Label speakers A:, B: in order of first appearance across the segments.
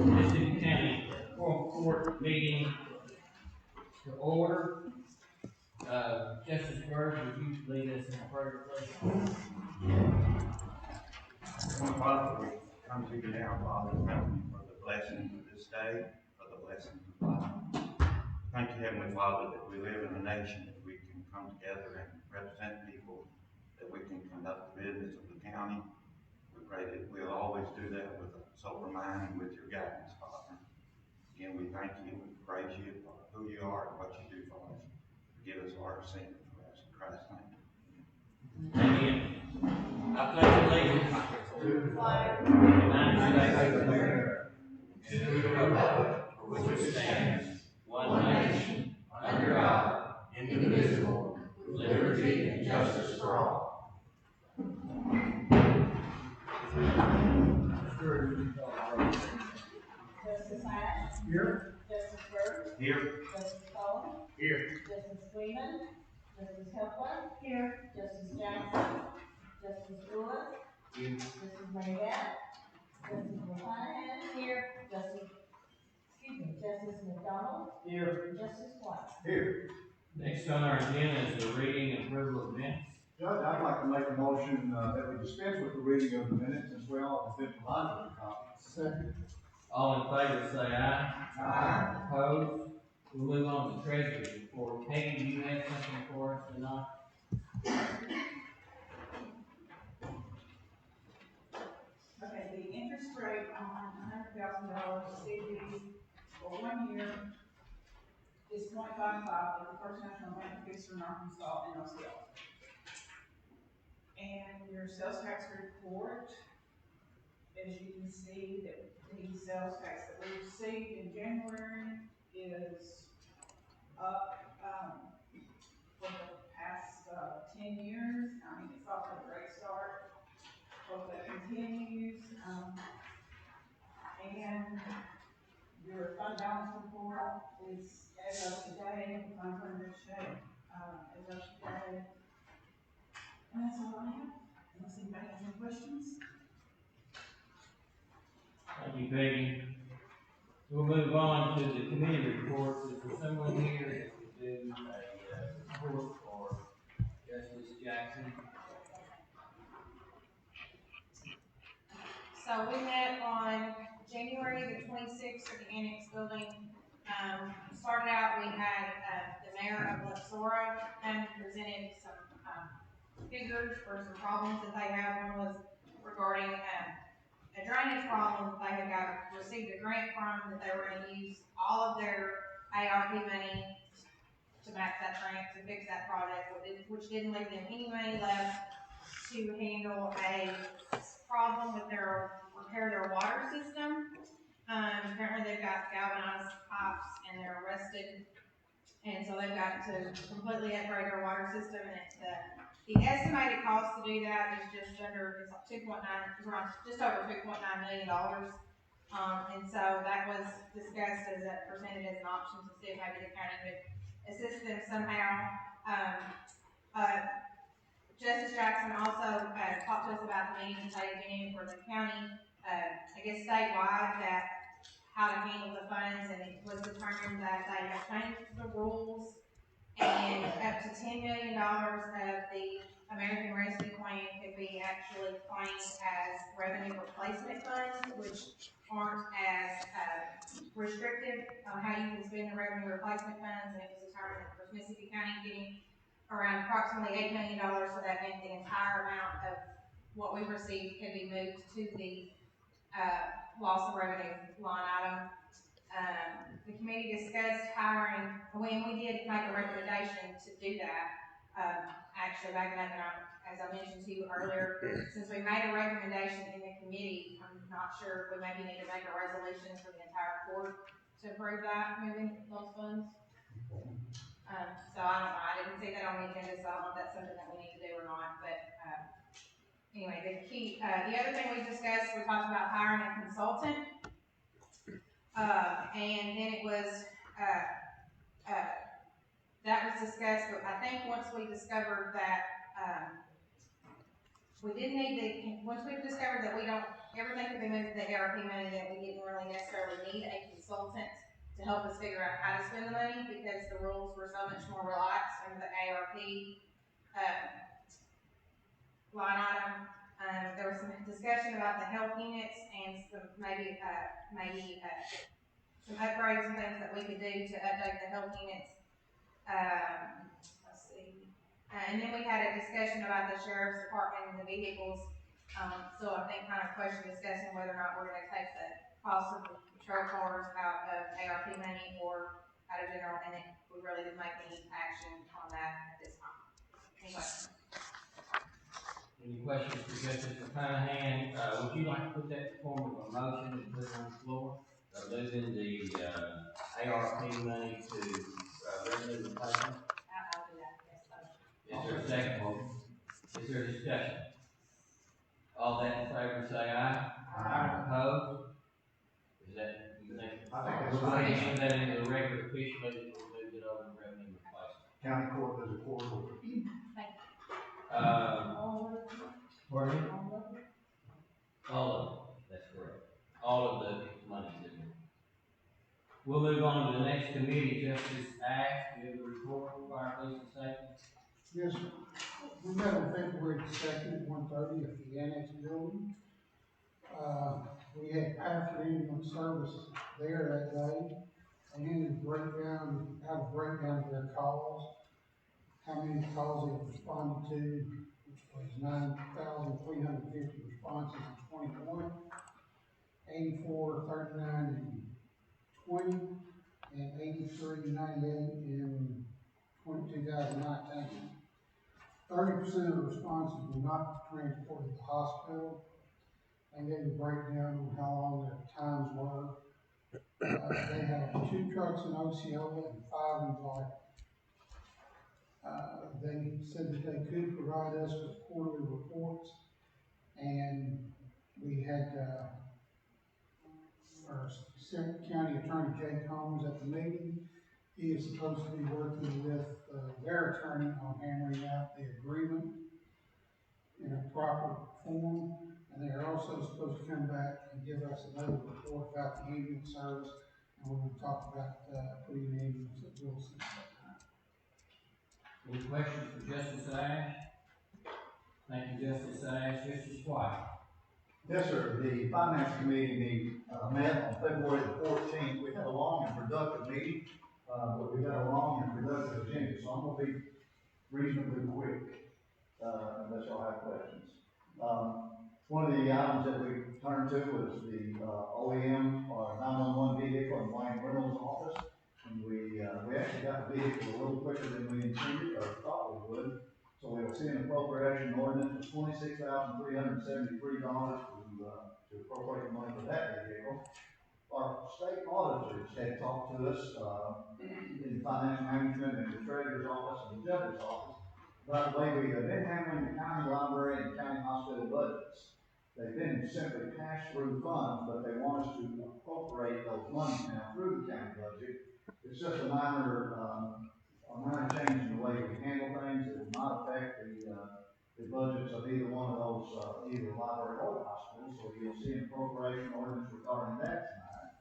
A: Majestic County Court meeting to order. Justice Byrd, would you lead us in prayer, please?
B: Father, we come to you now, Father, thank you for the blessings of this day, for the blessings of life. Thank you, Heavenly Father, that we live in a nation that we can come together and represent people, that we can conduct the business of the county. We pray that we'll always do that with a sober mind and with your guidance, Father. Again, we thank you and we praise you for who you are and what you do for us. Forgive us our sins for us in Christ's name.
A: Amen. I pledge allegiance to the flag of the United States of America and to the republic for which it stands, one nation, under God, indivisible, with liberty and justice for all.
C: Justice Ash.
A: Here.
C: Justice Byrd.
B: Here.
C: Justice Quorum.
A: Here.
C: Justice Freeman. Justice Helpler. Here. Justice Jackson. Justice Lewis.
A: Here.
C: Justice Burdette. Justice McClanahan. Here. Justice McDonald.
A: Here.
C: Justice White.
A: Here. Next on our agenda is the reading and approval of minutes.
D: Judge, I'd like to make a motion that we dispense with the reading of the minutes as well as been provided with a copy. Second.
A: All in favor say aye.
D: Aye.
A: Opposed? We'll move on to Treasurer's report. Peggy, do you have something for us tonight?
E: Okay, the interest rate on $100,000 CDs for 1 year is 0.55 with the First National Bank of Eastern Arkansas and Osceola. And your sales tax report, as you can see, that the sales tax that we received in January is up for the past 10 years. I mean, it's off to a great start. Hope that continues. And your fund balance report is as of today, the funds are in good shape as of today. And that's all I have, unless anybody has any questions.
A: Thank you, Peggy. We'll move on to the committee reports. Is there someone here that could do a report for Justice Jackson?
F: So we met on January the 26th at the Annex building. Started out, we had the mayor of Osceola and presented some figures for some problems that they have. One was regarding a drainage problem that they had received a grant from, that they were going to use all of their ARP money to match that grant to fix that project, which didn't leave them any money left to handle a problem with repair their water system. Apparently they've got galvanized pipes and they're rusted, and so they've got to completely upgrade their water system. And the estimated cost to do that is just over $2.9 million. And so that was discussed presented as an option to see if maybe the county could assist them somehow. Justice Jackson also talked to us about the meetings they've been in for the county, I guess statewide, that how to handle the funds, and it was determined that they have changed the rules, and up to $10 million of the American Rescue Plan could be actually claimed as revenue replacement funds, which aren't as restrictive on how you can spend the revenue replacement funds. And it was determined that for Mississippi County getting around approximately $8 million, so that meant the entire amount of what we received could be moved to the loss of revenue line item. The committee discussed hiring, when we did make a recommendation to do that, actually backing up, and as I mentioned to you earlier, since we made a recommendation in the committee, I'm not sure if we maybe need to make a resolution for the entire court to approve that, moving those funds. So I don't know, I didn't see that on the agenda, so I don't know if that's something that we need to do or not, but anyway, the other thing we discussed, we talked about hiring a consultant, and then it was, that was discussed, but I think once we discovered that, once we discovered that we don't everything could be moved to the ARP money, that we didn't really necessarily need a consultant to help us figure out how to spend the money, because the rules were so much more relaxed under the ARP, line item. There was some discussion about the health units and some, maybe some upgrades and things that we could do to update the health units. Let's see. And then we had a discussion about the sheriff's department and the vehicles. So I think kind of question discussing whether or not we're gonna take the cost of the patrol cars out of ARP money or out of general, and then we really didn't make any action on that at this time. Any questions?
A: Any questions for Justice McClanahan? Would you like to put that in form of a motion and put it on the floor? Moving the, ARP money to, revenue replacement?
F: I'll do that, yes.
A: Is there a second? Is there discussion? All that in favor say aye.
D: Aye.
A: Opposed? Is that, you think?
D: I think that's
A: We're
D: fine.
A: putting that into the record officially, that we'll move it over to revenue replacement.
D: County court does a court order.
A: Pardon me? All of it, that's correct. All of the money's in there. We'll move on to the next committee, Justice Ash, you have a report, fire, police, and safety?
G: Yes, sir. We met on February 2nd, 1:30 at the annex building. We had Patrick Ambulance Service there that day, and then a breakdown of their calls, how many calls they responded to, which was 9,350 responses in 21, 84, 39 in 20, and 83.98 in 2019. 30% of the responses were not transported to the hospital. They gave a breakdown on how long their times were. They had 2 trucks in Osceola and 5 in Burdette. They said that they could provide us with quarterly reports, and we had our County Attorney Jake Holmes at the meeting. He is supposed to be working with their attorney on hammering out the agreement in a proper form, and they are also supposed to come back and give us another report about the ambulance service, and we're going to talk about putting the ambulance at Wilson at that time.
A: Any questions for Justice Ash? Thank you, Justice Ash. Justice White?
D: Yes, sir. The Finance Committee met on February the 14th. We had a long and productive meeting, but we got a long and productive agenda, so I'm going to be reasonably quick, unless y'all have questions. One of the items that we turned to was the OEM, or 911 vehicle in Wayne Reynolds' office. And we actually got the vehicle a little quicker than we intended or thought we would. So we'll see an appropriation ordinance of $26,373 to appropriate money for that vehicle. Our state auditors had talked to us in financial management and the treasurer's office and the judge's office about the way we have been handling the county library and county hospital budgets. They've been simply pass-through funds, but they want us to appropriate those monies now through the county budget. It's just a minor change in the way we handle things. It will not affect the budgets of either one of those, either library or the hospital. So you'll see an appropriation ordinance regarding that tonight.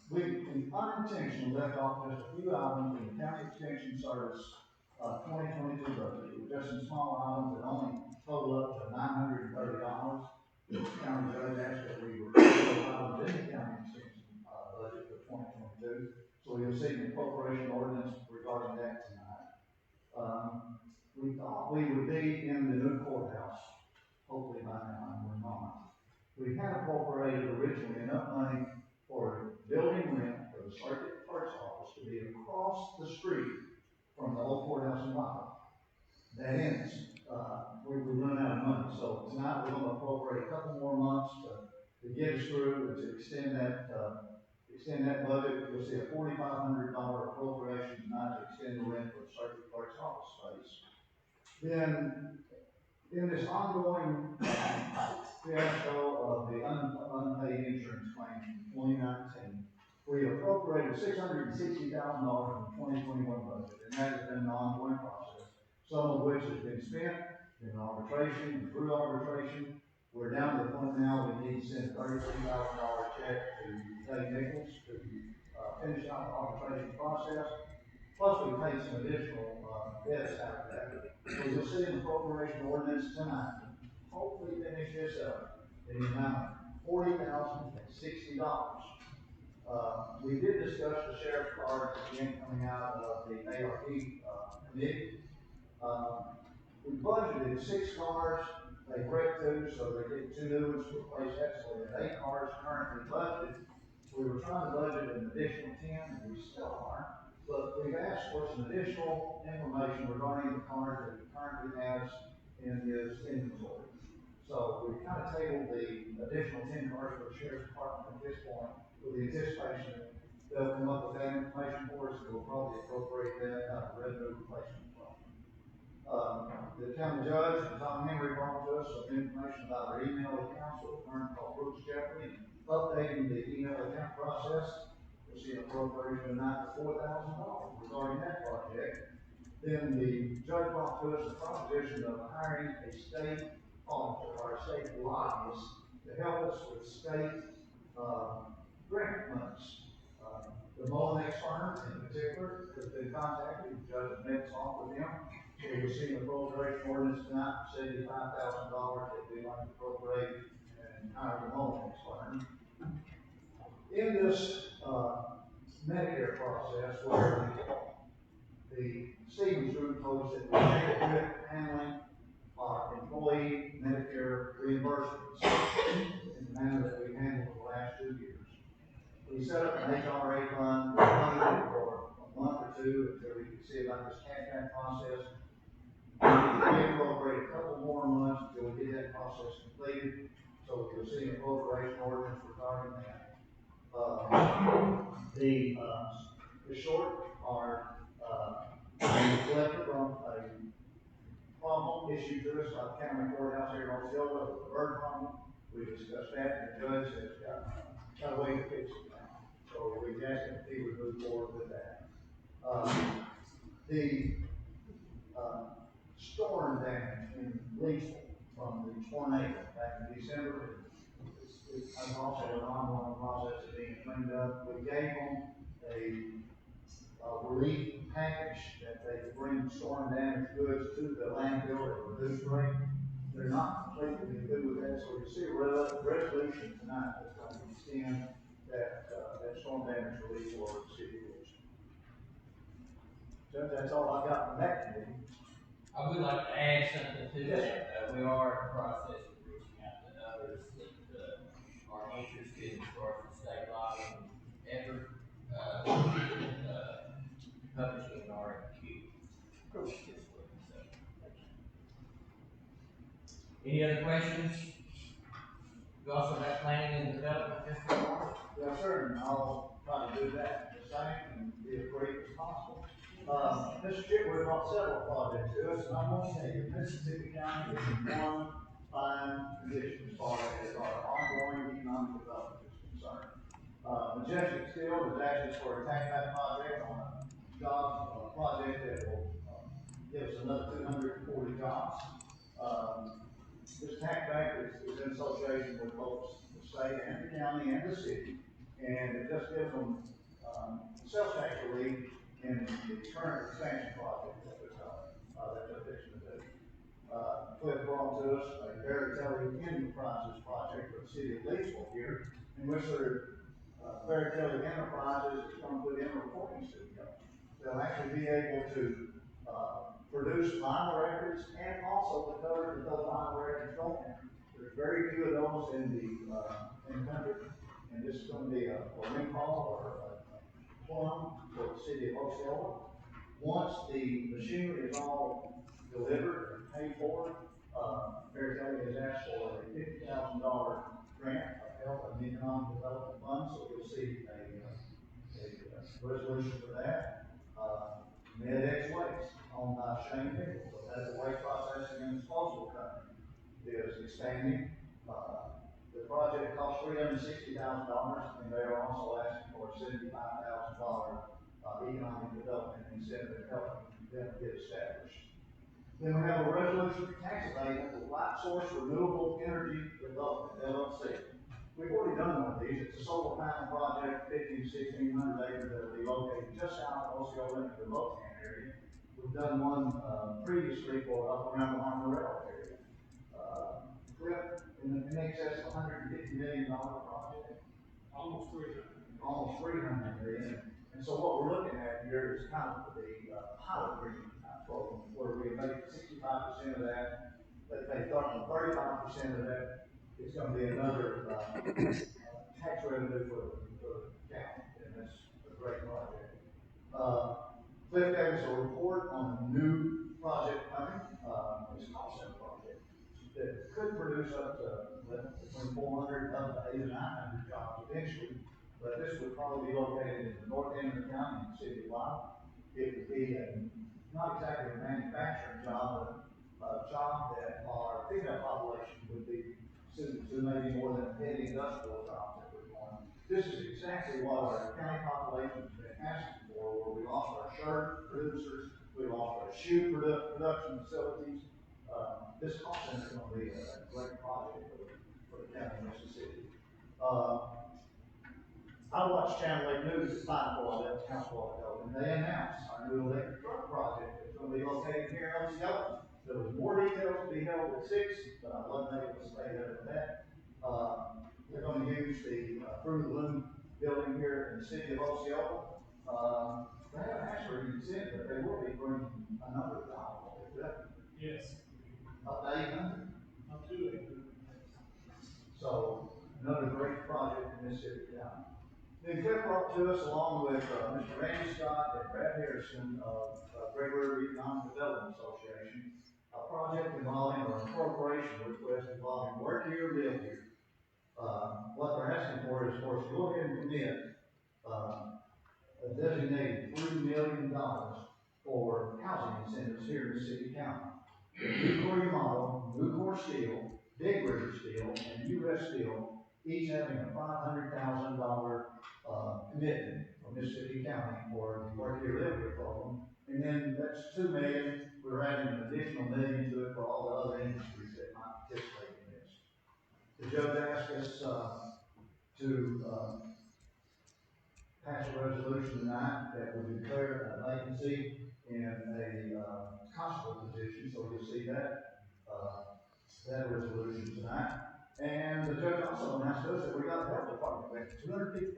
D: We unintentionally left off just a few items in the county extension service 2022 budget. It was just some small items that only total up to $930. The county judge asked that we were items in the county extension budget for 2022. So you'll see an appropriation ordinance regarding that tonight. We thought we would be in the new courthouse, hopefully by now, and we're not. We had appropriated originally enough money for building rent for the circuit clerk's office to be across the street from the old courthouse in Lyle. That ends. We run out of money. So tonight we're going to appropriate a couple more months to get us through and to extend that budget. You'll see a $4,500 appropriation tonight to extend the rent for the circuit clerk's office space. Then, in this ongoing fiasco of the unpaid insurance claim from 2019, we appropriated $660,000 from the 2021 budget, and that has been an ongoing process, some of which has been spent in arbitration and through arbitration. We're down to the point now, we need to send $33,000 check to Dave Nichols to, finish out the arbitration process. Plus, we paid some additional, debts out of that. So you'll see an appropriation ordinance tonight, hopefully finish this up in the amount of $40,060. We did discuss the sheriff's cars again coming out of the ARP, committee. We budgeted 6 cars, they break 2, so they get 2 new ones to replace that, so we have 8 cars currently budgeted. We were trying to budget an additional 10, and we still are, but we've asked for some additional information regarding the cars that he currently has in his inventory. So we kind of tabled the additional 10 cars for the sheriff's department at this point, with the anticipation that they'll come up with that information for us, and we'll probably appropriate that out of the revenue replacement fund. The county judge, Tom Henry, brought to us some information about our email accounts with a firm called Brooks Jeffrey, updating the email account process. We'll see an appropriation tonight for $4,000 regarding that project. Then the judge brought to us the proposition of hiring a state auditor or a state lobbyist to help us with state grant monies. The Mullinex firm in particular has been contacted, the judge met off with them. So we'll see an appropriation ordinance tonight for $75,000 that we'd like to appropriate and hire the Mullinex firm. In this Medicare process, where the Stevens Group told us that we should quit handling our employee Medicare reimbursements in the manner that we handled for the last 2 years. We set up an HRA fund, we funded it for a month or 2 until we could see about this cash process. We appropriate a couple more months until we get that process completed, so we'll see an appropriation ordinance regarding that. The short are collected from a problem issued to us by the county courthouse here in Osceola with the bird problem. We discussed that, and the judge has got a way to fix it now. So we asked him if he would move forward with that. The storm damage in Leesville from the tornado back in December. It's also an ongoing process of being cleaned up. We gave them a relief package that they could bring storm damaged goods to the landfill at a reduced rate. They're not completely good with that, so we see a resolution tonight that's going to extend that storm damage relief for the city of Leesville. Judge, that's all I got from that committee.
A: I would like to add something to that. We are in the process of reaching out to others that are interested as far as the state lobbying effort, publishing an RFQ. This week, so. Any other questions? You also have planning and development, Mr. Moore?
D: Yes, sir, and I'll try to do that the same and be as brief as possible. Mr. Chipwood brought several projects to us, and I'm going to tell you, Mississippi County is in one fine condition as far as our ongoing economic development is concerned. Majestic still has asked us for a tax back project on a job project that will give us another 240 jobs. This tax back is in association with both the state and the county and the city, and it just gives them sales tax relief in the current expansion project that they're fixing to do. Cliff brought to us a Burdette Enterprises project for the city of Leesville here, in which their Burdette Enterprises is going to put in a recording studio. They'll actually be able to produce vinyl records and also the color that those vinyl records don't have. There's very few of those in the country, and this is going to be a recall or a Quorum for the city of Osceola. Once the machinery is all delivered and paid for, Burdette has asked for a $50,000 grant of help and economic development fund, so we'll see a resolution for that. MedX Waste, owned by Shane Nichols, so that's a waste processing and disposal company, is expanding. The project costs $360,000, and they are also asking for a $75,000 economic development incentive to help them get established. Then we have a resolution for tax abatement with Light Source Renewable Energy Development, LLC. We've already done one of these. It's a solar panel project, 1,500 to 1,600 acres that will be located just south of Osceola in the remote area. We've done one, previously for up around the Marmarell area. Clip in excess of $150 million project.
G: Almost 300.
D: Almost 300 million. And so what we're looking at here is kind of the pilot agreement program, where we make 65% of that, they pay 35% of that. It's going to be another tax revenue for the county, and that's a great project. Cliff gave us a report on a new project coming. It's a call center project that could produce up to between 400 up to 800 and 900 jobs eventually. But this would probably be located in the north end of the county, in the city of Lyle. It would be not exactly a manufacturing job, but a job that our female population would be suited to, maybe more than heavy industrial jobs that we're going. This is exactly what our county population has been asking for, where we lost our shirt producers, we lost our shoe production facilities. This call center is going to be a great project for the county of Mississippi. I watched Channel 8 News at 5 o'clock ago, and they announced our new electric truck project that's going to be located here in Osceola. There was more details to be held at 6, but I wasn't able to stay there for that. They're going to use the Fruit of the Loom building here in the city of Osceola. They haven't asked for any consent, but they will be bringing a number of dollars.
G: Yes.
D: Up to 800.
G: Up to 800.
D: So, another great project in Mississippi County. Then Cliff brought to us, along with Mr. Randy Scott and Brad Harrison of Great River Economic Development Association, a project involving, or an appropriation request involving work here, live here. What they're asking for is for us to go ahead and commit a designated $3 million for housing incentives here in the city county. New core remodel, new core steel, Big River Steel, and U.S. Steel, each having a $500,000 commitment from Mississippi County for the Work Here Live Here program. And then that's $2 million. We're adding an additional $1 million to it for all the other industries that might participate in this. The judge asked us to pass a resolution tonight that would declare a vacancy in a constable position. So you'll see that resolution tonight. And the judge also announced to us that we got a health department back $250,000.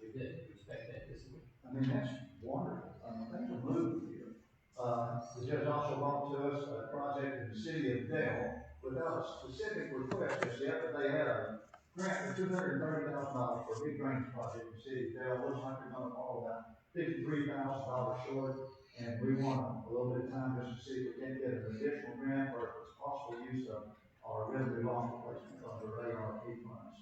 A: We did expect that this week.
D: I mean, that's wonderful. Things are moving here. The judge also brought to us a project in the city of Dale without a specific request just yet, but they had a grant for $230,000 for a big drainage project in the city of Dale. Looks like they're going to fall about $53,000 short, and we want a little bit of time just to see if we can get an additional grant or if it's possible use of our revenue loss replacement under ARP funds.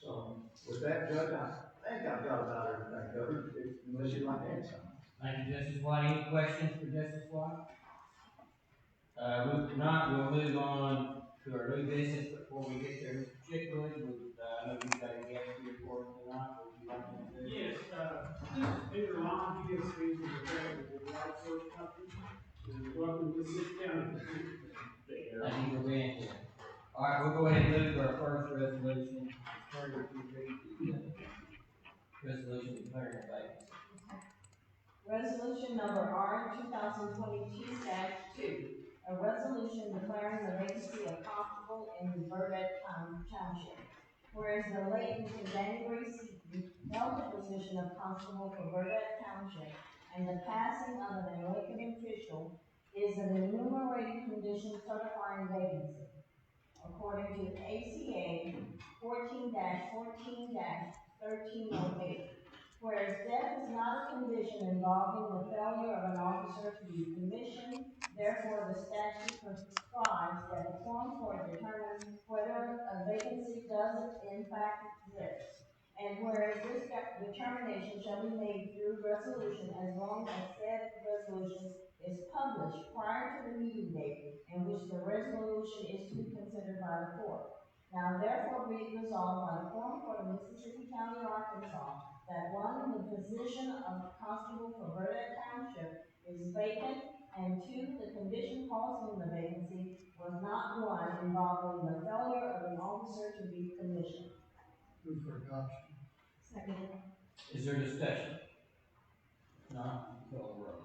D: So with that, Judge, I think I've got about everything covered, unless you'd like to add something.
A: Thank you, Justice White. Any questions for Justice White? If not, we'll move on to our new business. Before we get there, Mr. Chickwood, I know you've got a guest here for us tonight. Would you like to introduce?
H: Yes, this is Peter Long, he is the director of the Light Source Company, and welcome to Mississippi County.
A: Thank you for being here. All right, we'll go ahead and move to our first resolution. Further to read the resolution declaring a vacancy.
C: Resolution number R 2022-2, a resolution declaring the vacancy of constable in Burdette Township. Whereas the late Mr. January Seaton held the position of constable for Burdette Township, and the passing of an elected official is an enumerated condition certifying vacancy. According to ACA 14-14-1308, whereas death is not a condition involving the failure of an officer to be commissioned, therefore the statute prescribes that the quorum court determines whether a vacancy does in fact exist. And whereas this determination shall be made through resolution as long as said resolution is published prior to the meeting date in which the resolution is to be considered by the court. Now therefore be it resolved by the Quorum Court of Mississippi County, Arkansas, that one, the position of constable for Burdette Township is vacant, And two, the condition causing the vacancy was not one involving the failure of an officer to be commissioned.
G: Move for adoption.
F: Second.
A: Is there discussion? Not, call the roll.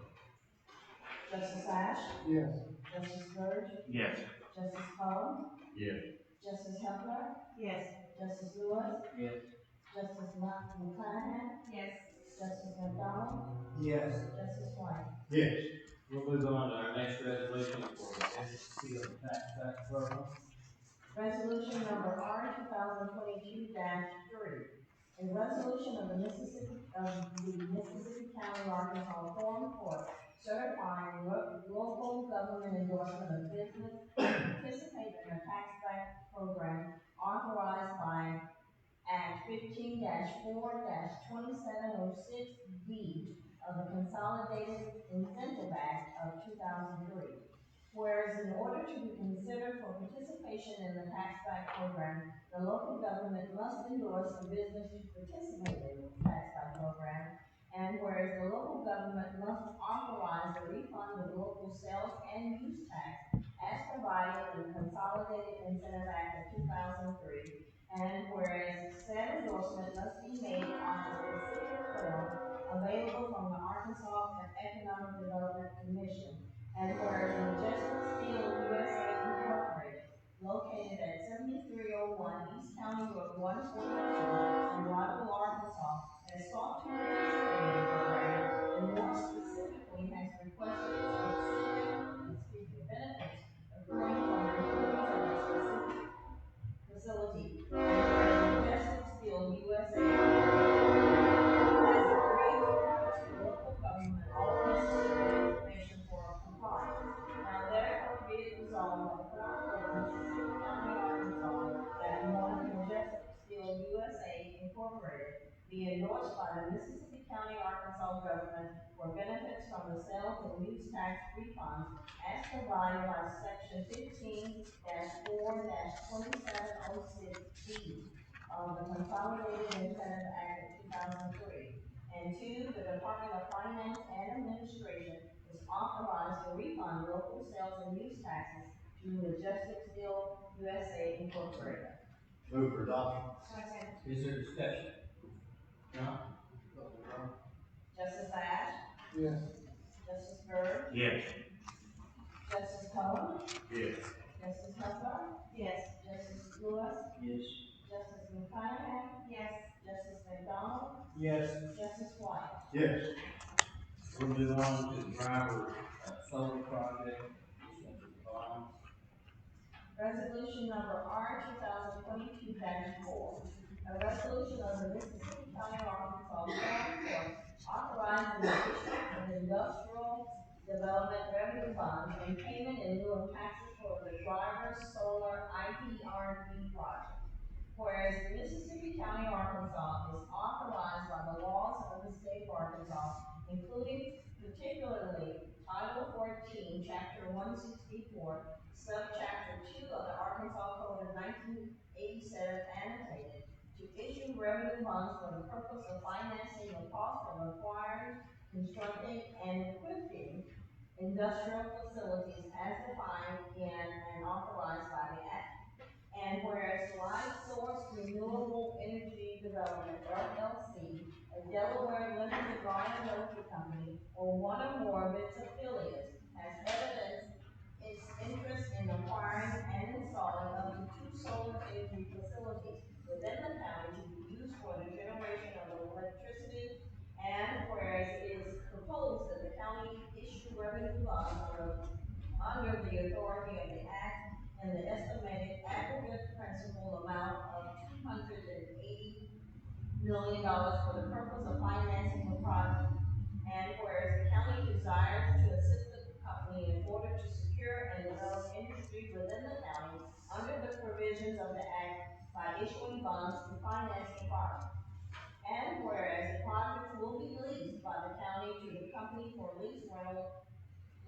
C: Justice Ash?
G: Yes.
C: Justice Burge?
B: Yes.
C: Justice Quorum?
B: Yes.
C: Justice Hepler?
F: Yes.
C: Justice Lewis?
A: Yes.
C: Justice McClanahan?
F: Yes.
C: Justice McDonald?
D: Yes.
C: Justice White?
D: Yes.
A: We'll move on to our next resolution for the efficacy of the tax back program.
C: Resolution number R 2022-3. A resolution of the Mississippi County, Arkansas Quorum Court certifying local government endorsement of business to participate in a tax back program authorized by Act 15-4-2706B of the Consolidated Incentive Act of 2003. Whereas in order to be considered for participation in the tax back program, the local government must endorse a business to participate in the tax back program. And whereas the local government must authorize the refund of local sales and use tax as provided in the Consolidated Incentive Act of 2003. And whereas said endorsement must be made on a specific form available from the Arkansas Economic Development Commission. And whereas Majestic Steel USA Incorporated, located at 7301 East County Road 142 in Waterville, Arkansas, has sought to participate in the program, and more specifically has requested benefits accruing from employees of a specific facility. And whereas Majestic Steel USA has agreed to furnish the local government all necessary information for compliance. Now therefore be it resolved by the Quorum Court of Mississippi County, Arkansas, that one Majestic Steel USA Incorporated be endorsed by the Mississippi County, Arkansas government for benefits from the sales and use tax refunds as provided by section 15-4-2706B of the Consolidated Incentive Act of 2003. And two, the Department of Finance and Administration is authorized to refund local sales and use taxes to Majestic Steel USA Incorporated.
D: Move for adoption.
F: Second.
A: Is there discussion? Not, call the roll.
C: Justice Ash?
G: Yes.
C: Justice Burge?
B: Yes.
C: Justice Cohen?
B: Yes.
C: Justice Hepler?
F: Yes.
C: Justice Lewis?
A: Yes.
C: Justice McClanahan?
F: Yes.
C: Justice McDonald?
D: Yes.
C: Justice White?
D: Yes.
A: We'll move on to the driver, solar project. This one's at the bottom.
C: Resolution number R 2022-4. A resolution of the Mississippi County, Arkansas Quorum Court authorizing the issuance of industrial development revenue bonds and payment in lieu of taxes for the driver solar IDRB project. Whereas Mississippi County, Arkansas is authorized by the laws of the state of Arkansas, including particularly Title 14, Chapter 164, Subchapter 2 of the Arkansas Code of 1987 annotated, to issue revenue bonds for the purpose of financing the cost of acquiring, constructing, and equipping industrial facilities as defined in and authorized by the Act. And whereas Light Source Renewable Energy Development, LLC, a Delaware limited liability company, or one or more of its affiliates, has evidenced its interest in acquiring and installing up to 2 solar energy facilities within the county to be used for the generation of electricity. And whereas it is proposed that the county issue revenue bonds under the authority of the Act and the estimated aggregate principal amount of $280 million for the purpose of financing the project. And whereas the county desires to assist the company in order to secure and develop industry within the county under the provisions of the Act by issuing bonds to finance the project. And whereas the project will be leased by the county to the company for lease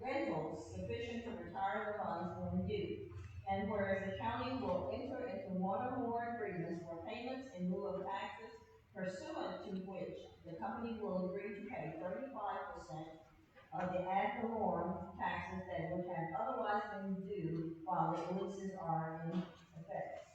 C: rentals sufficient to retire the funds when due. And whereas the county will enter into one or more agreements for payments in lieu of taxes, pursuant to which the company will agree to pay 35% of the ad valorem taxes that would have otherwise been due while the leases are in effect.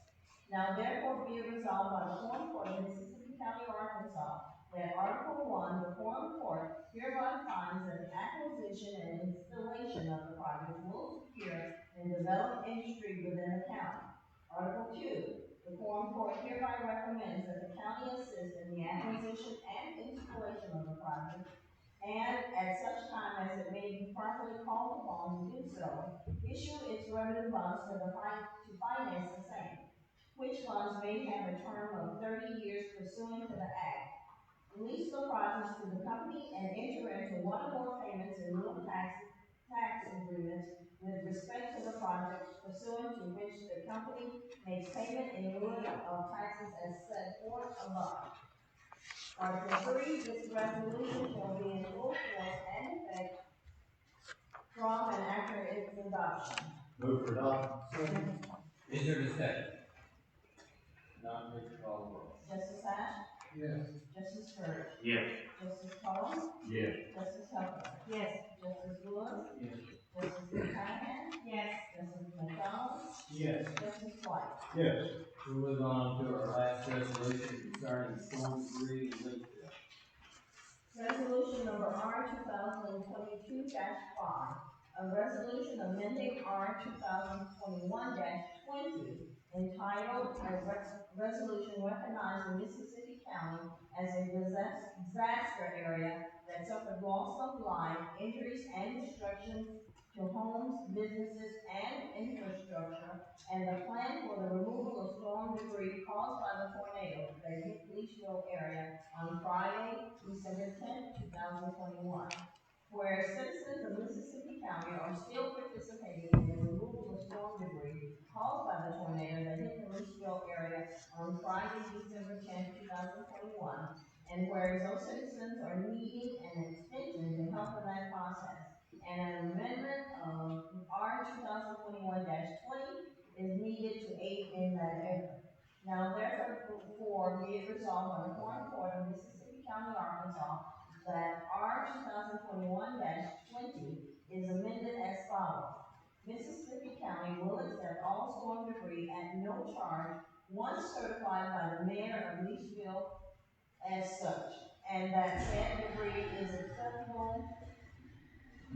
C: Now therefore be it resolved by the Quorum Court of Mississippi County, Arkansas, that Article 1, the Quorum Court hereby finds that the acquisition and installation of the project will secure and develop industry within the county. Article 2, the Quorum Court hereby recommends that the county assist in the acquisition and installation of the project, and at such time as it may be properly called upon to do so, issue its revenue bonds to finance the same, which funds may have a term of 30 years pursuant to the Act. Lease the projects to the company and enter into one or more payments in lieu of tax agreements with respect to the project pursuant to which the company makes payment in lieu of taxes as set forth above. Article 3, this resolution shall be in full force and effect from and after its adoption.
D: Move for adoption.
A: Is there discussion? None, please call the roll.
C: Justice Ash?
G: Yes.
C: Justice Burke?
B: Yes.
C: Justice Collins?
D: Yes.
C: Justice Hubble?
F: Yes.
C: Justice Lewis?
H: Yes.
C: Justice McConaughey?
F: Yes.
C: Justice McDonald?
H: Yes.
C: Justice White?
D: Yes.
A: We'll move on to our last resolution concerning storm debris and leak field.
C: Resolution number R 2022-5, a resolution amending R 2021-20, entitled a resolution recognizing Mississippi County as a disaster area that suffered loss of life, injuries, and destruction to homes, businesses, and infrastructure, and the plan for the removal of storm debris caused by the tornado that hit Leachville area on Friday, December 10, 2021. Where citizens of Mississippi County are still participating in the removal of storm debris caused by the tornado that hit the Leachville area on Friday, December 10, 2021, and whereas those citizens are needing an extension to help in that process, and an amendment of R 2021-20 is needed to aid in that effort. Now therefore be it resolved by the Quorum Court of Mississippi County, Arkansas, that R 2021-20 is amended as follows. Mississippi County will accept all storm debris at no charge once certified by the mayor of Leachville as such, and that said debris is acceptable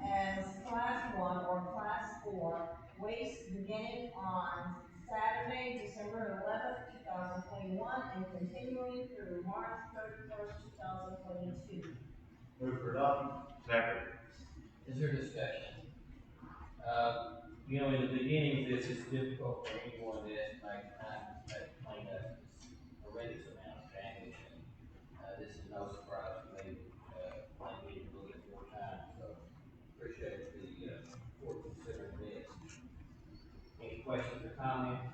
C: as Class 1 or Class 4 waste beginning on Saturday, December 11th, 2021, and continuing through March 31st, 2022.
D: Move for adoption.
B: Second.
A: Is there discussion? You know, in the beginning of this, it's difficult for anyone to estimate the time it takes to clean up this horrendous amount of damage. And this is no surprise to me. I need a little bit more time, so appreciate the court considering this. Any questions or comments?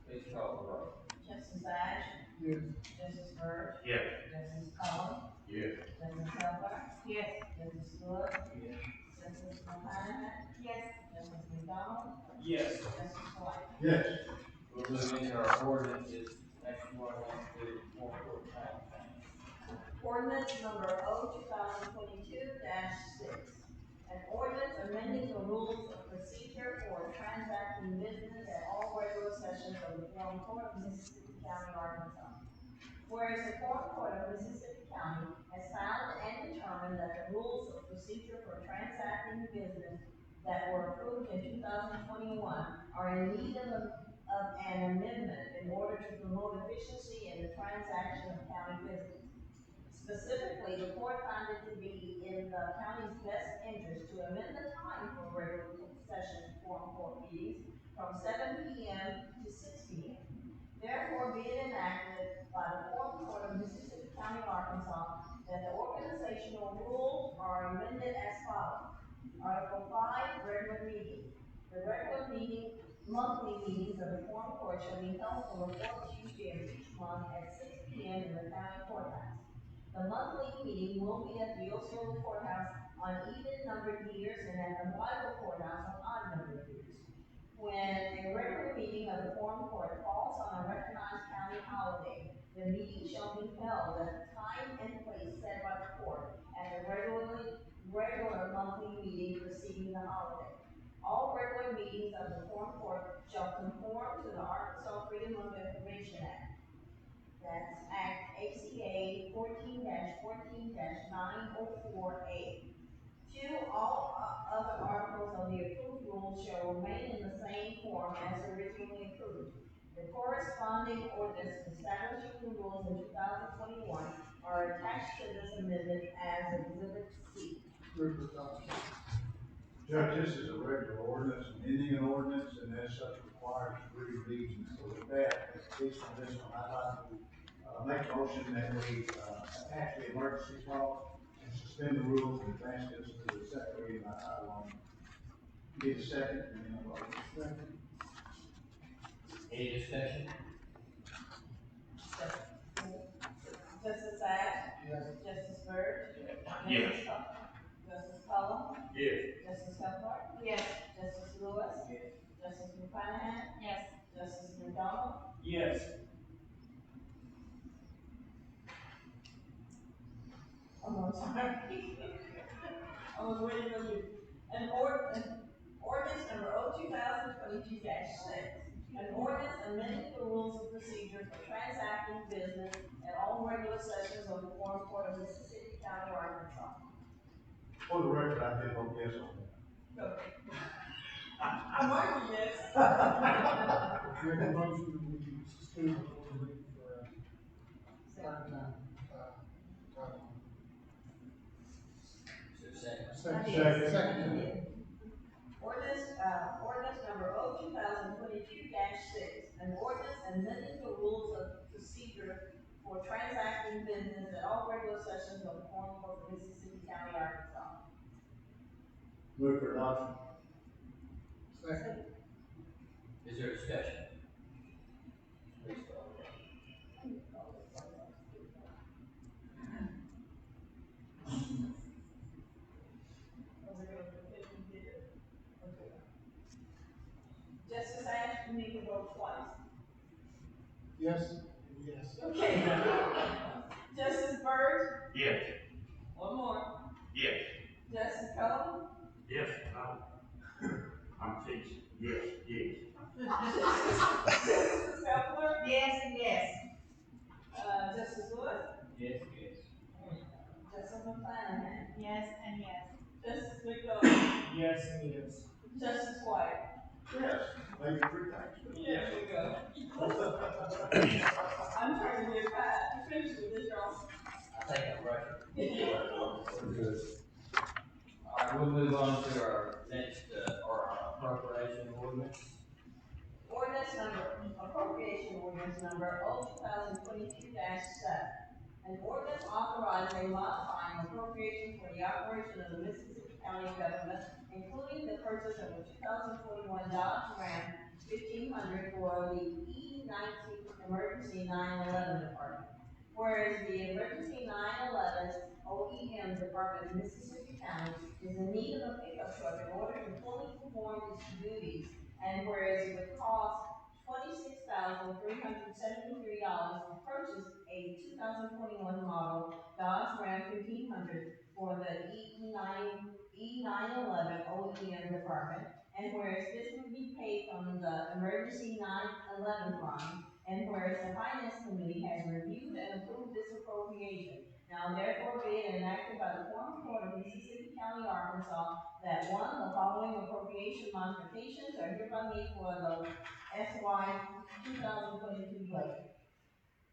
A: Please call the roll.
C: Justice Ash?
G: Yes.
C: Justice Burke?
B: Yes.
C: Justice Collins?
D: Yes.
C: Justice Hubble?
F: Yes.
C: Justice Lewis?
H: Yes.
C: Justice McConaughey?
F: Yes.
C: Justice McDonald?
H: Yes.
C: Justice White?
D: Yes.
A: We'll move into our ordinances. Next one wants to do more court time.
C: Ordinance number O 2022-6. An ordinance amending the rules of procedure for transacting business at all regular sessions of the Quorum Court of Mississippi County, Arkansas. Whereas the Quorum Court of Mississippi County has found and determined that the rules of procedure for transacting business that were approved in 2021 are in need of an amendment in order to promote efficiency in the transaction of county business. Specifically, the court found it to be in the county's best interest to amend the time for regular session Quorum Court meetings from 7 p.m. to 6 p.m. Therefore, be it enacted by the Quorum Court of Mississippi County, Arkansas, that the organizational rules are amended as follows. Article 5, regular meeting. The regular meeting, monthly meetings of the Quorum Court shall be held on the fourth Tuesday of each month at 6 p.m. in the county courthouse. The monthly meeting will be at the Osceola Courthouse on even-numbered years and at the Bible Courthouse on odd-numbered years. When a regular meeting of the Quorum Court falls on a recognized county holiday, the meeting shall be held at the time and place set by the court at the regular 2014-14-904A. 2, all other articles of the approved rules shall remain in the same form as originally approved. The corresponding ordinance establishing the rules in 2021 are attached to this amendment as Exhibit C.
G: Move for adoption.
D: Judge, this is a regular ordinance, amending an ordinance, and as such requires three readings. So with that, based on this one, I'd like to make a motion that we attach the emergency clause and suspend the rules and advance this to the second reading by title only. Need a second, and then a vote.
G: Second.
A: Any discussion?
C: Justice Ash?
G: Yes.
C: Justice Byrd?
B: Yes.
C: Justice Cullum?
B: Yes.
C: Justice Hubbard?
F: Yes.
C: Justice Lewis?
A: Yes.
C: Justice McClanahan?
F: Yes.
C: Justice McDonald?
H: Yes.
C: Oh, I'm sorry. I was waiting for you. An ordinance number 2022-6. An ordinance amending the rules of procedure for transacting business at all regular sessions of the Quorum Court of Mississippi County, Arkansas.
D: For the record, I did vote yes on that.
C: I'm arguing yes.
G: Make a motion that we suspend the full reading for third time. Title
A: Is there a second?
G: only.
D: Second.
G: Second.
C: Ordinance number 2022-6. An ordinance amending the rules of procedure for transacting business at all regular sessions of the Quorum Court of Mississippi County, Arkansas.
D: Move for adoption.
G: Second.
A: Is there discussion? Please call the
C: Justice Ash, you need to vote twice.
G: Yes. Yes.
C: Okay. Justice Byrd?
B: Yes.
C: One more.
B: Yes.
C: Justice Cullum?
B: Yes. I'm teaching. Yes. Yes.
C: Justice Hubbard?
F: Yes and yes.
C: Justice Lewis?
A: Yes, yes.
C: Justice McClanahan?
F: Yes and yes.
C: Justice McDonald?
H: Yes and yes.
C: Justice White?
D: Yes. Maybe three times.
C: There we go. I'm trying to get back to finish with this, y'all.
A: I think I'm right. We're good. All right, we'll move on to our next, our appropriation ordinance.
C: Appropriation ordinance number 2022-7. An ordinance authorizing modifying appropriation for the operation of the Mississippi County government, including the purchase of a 2021 Dodge Ram 1500 for the E-19 Emergency 911 Department. Whereas the Emergency 911 OEM Department of Mississippi County is in need of a pickup truck in order to fully perform its duties, and whereas it would cost $26,373 to purchase a 2021 model Dodge Ram 1500 for the E911 OEM Department, and whereas this would be paid from the Emergency 911 Fund, and whereas the Finance Committee has reviewed and approved this appropriation, now therefore be it enacted by the Quorum Court of Mississippi County, Arkansas, that one, the following appropriation modifications are hereby made for the FY 2022 budget.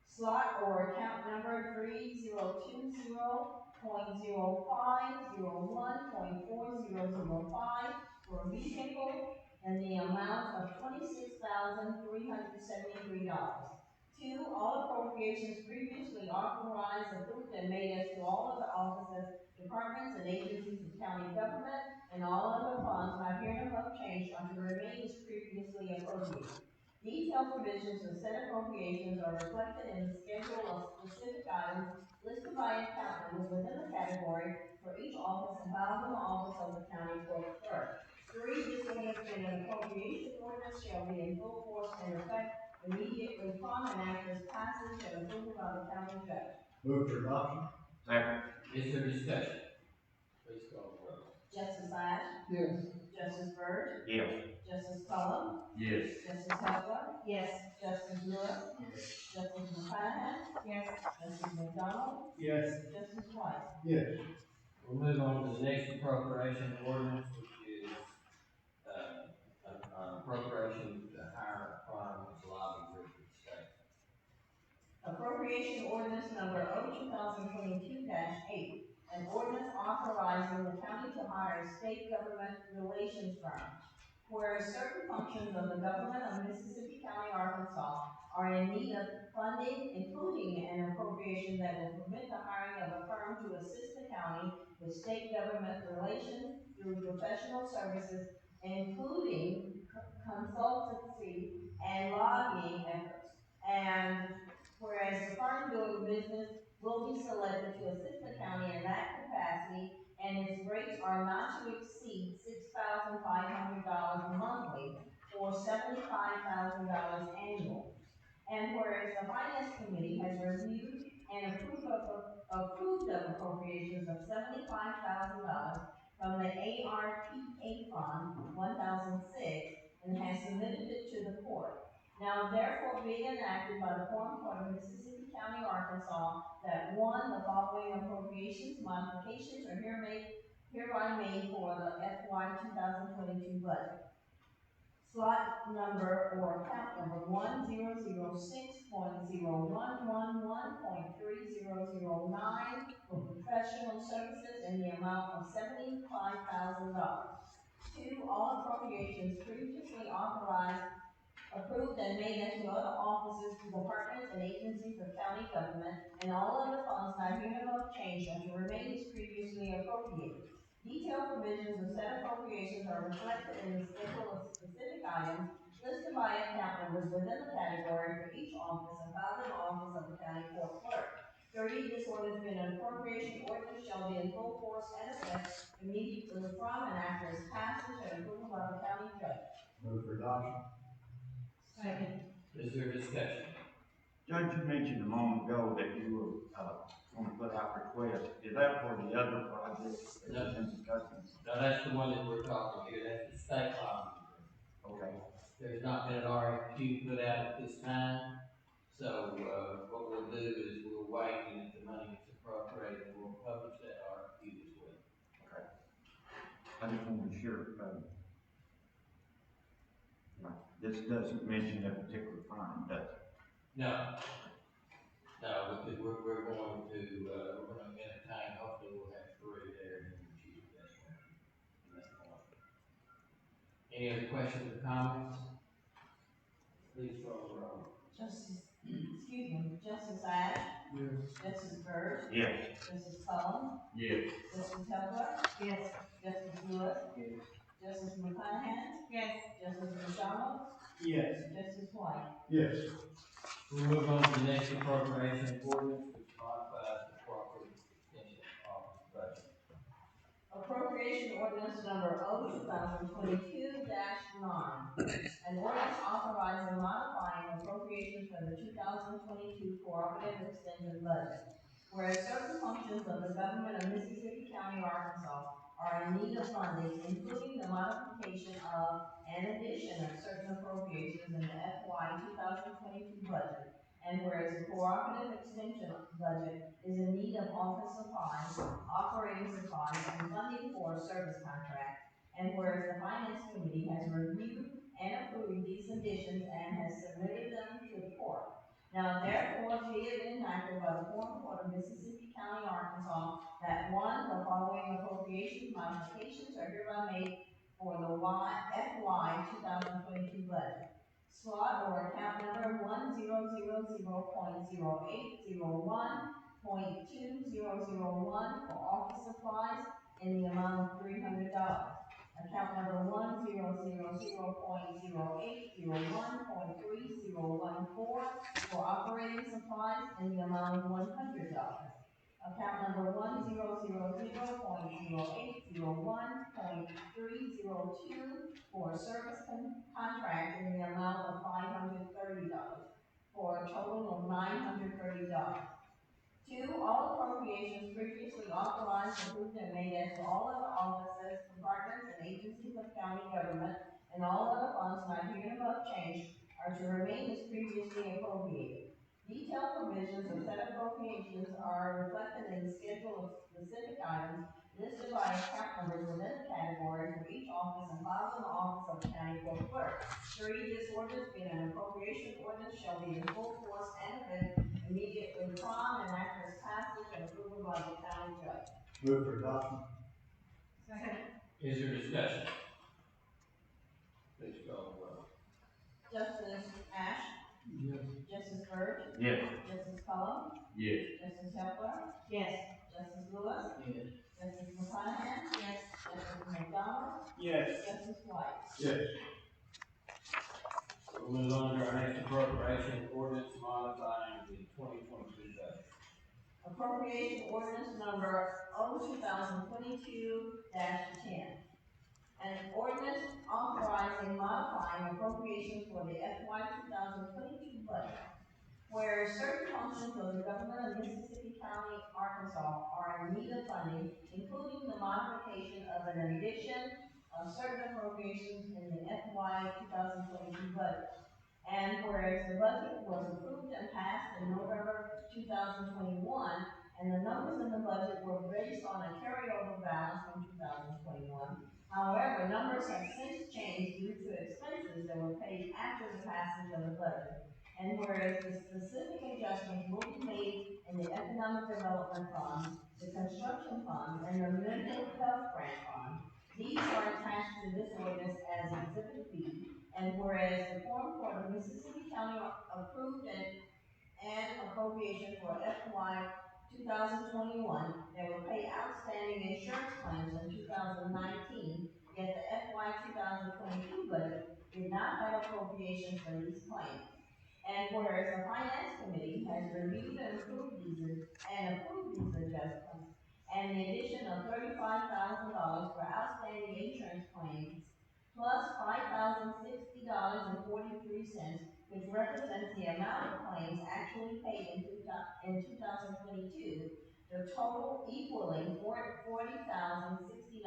C: Slot or account number 3020.0501.4005 for a vehicle and the amount of $26,373. 2, all appropriations previously authorized, approved, and made as to all other offices, departments, and agencies of county government, and all other funds not hereinabove changed unto remain as previously appropriated. Detailed provisions of said appropriations are reflected in the schedule of specific items listed by account numbers within the category for each office and filed in the office of the county clerk. 3, this ordinance being an appropriation ordinance shall be in full force and effect immediately upon and after its passage and approval by the county judge.
D: Move for adoption.
B: Second.
A: Is there discussion? Please call the roll.
C: Justice Ash?
G: Yes.
C: Justice Byrd,
B: Yes.
C: Justice Cullum,
A: Yes.
C: Justice Hepler,
F: Yes.
C: Justice Lewis, Justice McClanahan,
F: Yes.
C: Justice McDonald,
H: Yes.
C: Justice White.
H: Yes.
A: We'll move on to the next appropriation ordinance, which is, an appropriation to hire a firm as lobby group for the state.
C: Appropriation ordinance number O 2022-8, an ordinance authorizing the county to hire a state government relations firm. Whereas certain functions of the government of Mississippi County, Arkansas are in need of funding, including an appropriation that will permit the hiring of a firm to assist the county with state government relations through professional services, including consultancy and lobbying efforts. And whereas the firm doing business will be selected to assist the county in that capacity, and its rates are not to exceed $6,500 monthly or $75,000 annual. And whereas the Finance Committee has reviewed and approved of appropriations of $75,000 from the ARPA Fund 1006 and has submitted it to the court. Now therefore be enacted by the Quorum Court of Mississippi County, Arkansas, that one, the following appropriations modifications are hereby made for the FY 2022 budget. Slot number or account number 1006.011.3009 for professional services in the amount of $75,000. Two, all appropriations previously authorized, approved and made into other offices, departments, and agencies of county government, and all other funds not hereof changed and to remain as previously appropriated. Detailed provisions of said appropriations are reflected in the schedule of specific items listed by account numbers within the category for each office and filed in the office of the county court clerk. 30, this ordinance being an appropriation ordinance shall be in full force and effect immediately from and after its passage and approval by the county judge.
D: Move for adoption.
F: Second.
A: Is there discussion?
B: Judge, you mentioned a moment ago that you were, going to put out requests. Is that for the other projects that you've been discussing?
A: No, that's the one that we're talking here, that's the state lobby group.
B: Okay.
A: There's not been an RFQ put out at this time, so, what we'll do is we'll wait, and if the money is appropriated, we'll publish that RFQ as well.
B: Okay. I just want to be sure, this doesn't mention that particular firm, does it?
A: No, because we're going to entertain, hopefully we'll have three there and then choose that one. Any other questions or comments? Please call the roll.
C: Justice Ash,
H: Yes.
C: Justice Byrd,
B: Yes.
C: Justice Cullum,
A: Yes.
C: Justice Hepler,
F: Yes.
C: Justice Lewis,
H: Yes.
C: Justice McClanahan,
F: Yes.
C: Justice McDonald,
H: Yes.
C: Justice White.
D: Yes.
A: We'll move on to the next appropriation ordinance, which modifies the cooperative extension office budget.
C: Appropriation ordinance number O 2022-9. An ordinance authorizing modifying appropriations for the 2022 cooperative extension budget. Whereas certain functions of the government of Mississippi County, Arkansas are in need of funding, including the modification of and addition of certain appropriations in the FY 2022 budget. And whereas the cooperative extension budget is in need of office supplies, operating supplies, and funding for a service contract. And whereas the Finance Committee has reviewed and approved these additions and has submitted them to the court. Now therefore be it enacted by the Quorum Court of Mississippi County, Arkansas, that one, the following appropriation modifications are hereby made for the FY 2022 budget. Slot or account number 1000.0801.2001 for office supplies in the amount of $300. Account number 1000.0801.3014 for operating supplies in the amount of $100. Account number 1000.0801.302 for a service contract in the amount of $530, for a total of $930. Two, all appropriations previously authorized, approved, and made as to all other offices, departments, and agencies agencies of county government, and all other funds not hereinabove changed are to remain as previously appropriated. Detailed provisions of said appropriations are reflected in the schedule of specific items listed by account numbers within the category for each office and filed in the office of the county court clerk. 3. This ordinance being an appropriation ordinance shall be in full force and effect immediately upon and after its passage and approval by the county judge.
D: Move for adoption.
F: Second.
A: Is there discussion? Please call the roll.
C: Justice Ash?
G: Yes.
C: Justice Byrd?
B: Yes.
C: Justice Quorum?
B: Yes.
C: Justice Hepler?
F: Yes.
C: Justice Lewis?
A: Yes.
C: Justice McConaughey?
F: Yes.
C: Justice McDonald?
H: Yes.
C: Justice White?
D: Yes.
A: We'll move on to our next appropriation ordinance modifying the 2022 budget.
C: Appropriation ordinance number O-2022-10. An ordinance authorizing modifying appropriations for the FY 2022 budget, where certain functions of the government of Mississippi County, Arkansas are in need of funding, including the modification of an addition of certain appropriations in the FY 2022 budget. And whereas the budget was approved and passed in November 2021, and the numbers in the budget were based on a carryover balance from 2021. However, numbers have since changed due to expenses that were paid after the passage of the budget. And whereas the specific adjustments will be made in the Economic Development Fund, the Construction Fund, and the Mental Health Grant Fund, these are attached to this ordinance as Exhibit B. And whereas the Quorum Court of Mississippi County approved an appropriation for FY 2021 that would pay outstanding insurance claims in 2019, yet the FY 2022 budget did not have appropriations for these claims. And whereas the Finance Committee has reviewed and approved these adjustments, and the addition of $35,000 for outstanding insurance claims, plus $5,060.43, which represents the amount of claims actually paid in 2022, the total equaling $40,060.63.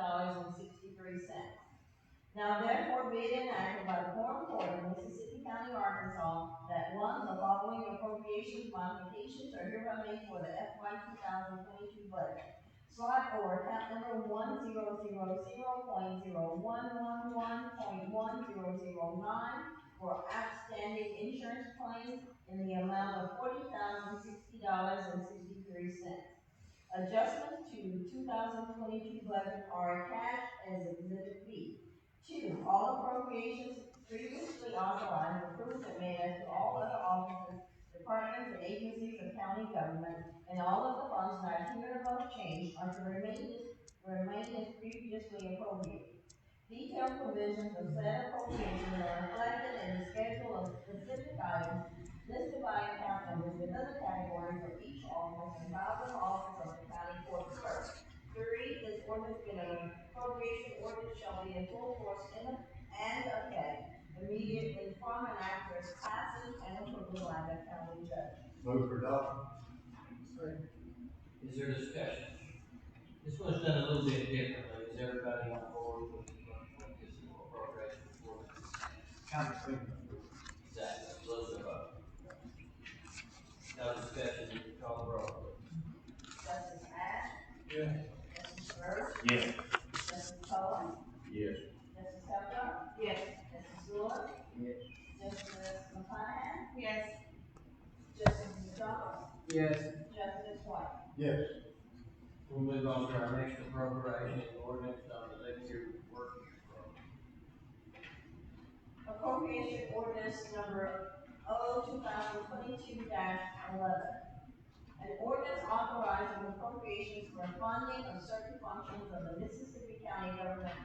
C: Now therefore be it enacted by the Quorum Court of Mississippi County, Arkansas, that one, the following appropriations modifications are hereby made for the FY 2022 budget. Slot or account number 1000.0111.1009 for outstanding insurance claims in the amount of $40,060.63. Adjustments to 2022 budget are attached as Exhibit B. 2. All appropriations previously authorized, approved, and made as to all other offices, departments, and agencies of county government, and all of the funds not hereinabove changed are to remain as previously appropriated. Detailed provisions of said appropriations are reflected in the schedule of specific items listed by account numbers within the category for each office and filed in the office of the county court clerk. 3. This ordinance being an appropriation ordinance shall be in full force and effect immediately from and after its passage and approval by the county judge.
D: Move for adoption.
G: Second.
A: Is there discussion? This one's done a little bit differently. Is everybody on board with this appropriation ordinance?
D: County clean.
A: Exactly. Let's vote. No discussion, you can call the roll.
C: Justice Ash?
H: Yes.
C: Justice Byrd?
B: Yes.
C: Justice Quorum?
B: Yes.
C: Justice Hepler?
F: Yes.
C: Justice Lewis?
A: Yes.
C: Justice McConaughey?
F: Yes.
C: Justice McDonald?
H: Yes.
C: Justice White?
D: Yes.
A: We'll move on to our next appropriation ordinance on the legislative working program.
C: Appropriation ordinance number O-2022-11. An ordinance authorizing appropriations for funding of certain functions of the Mississippi County government,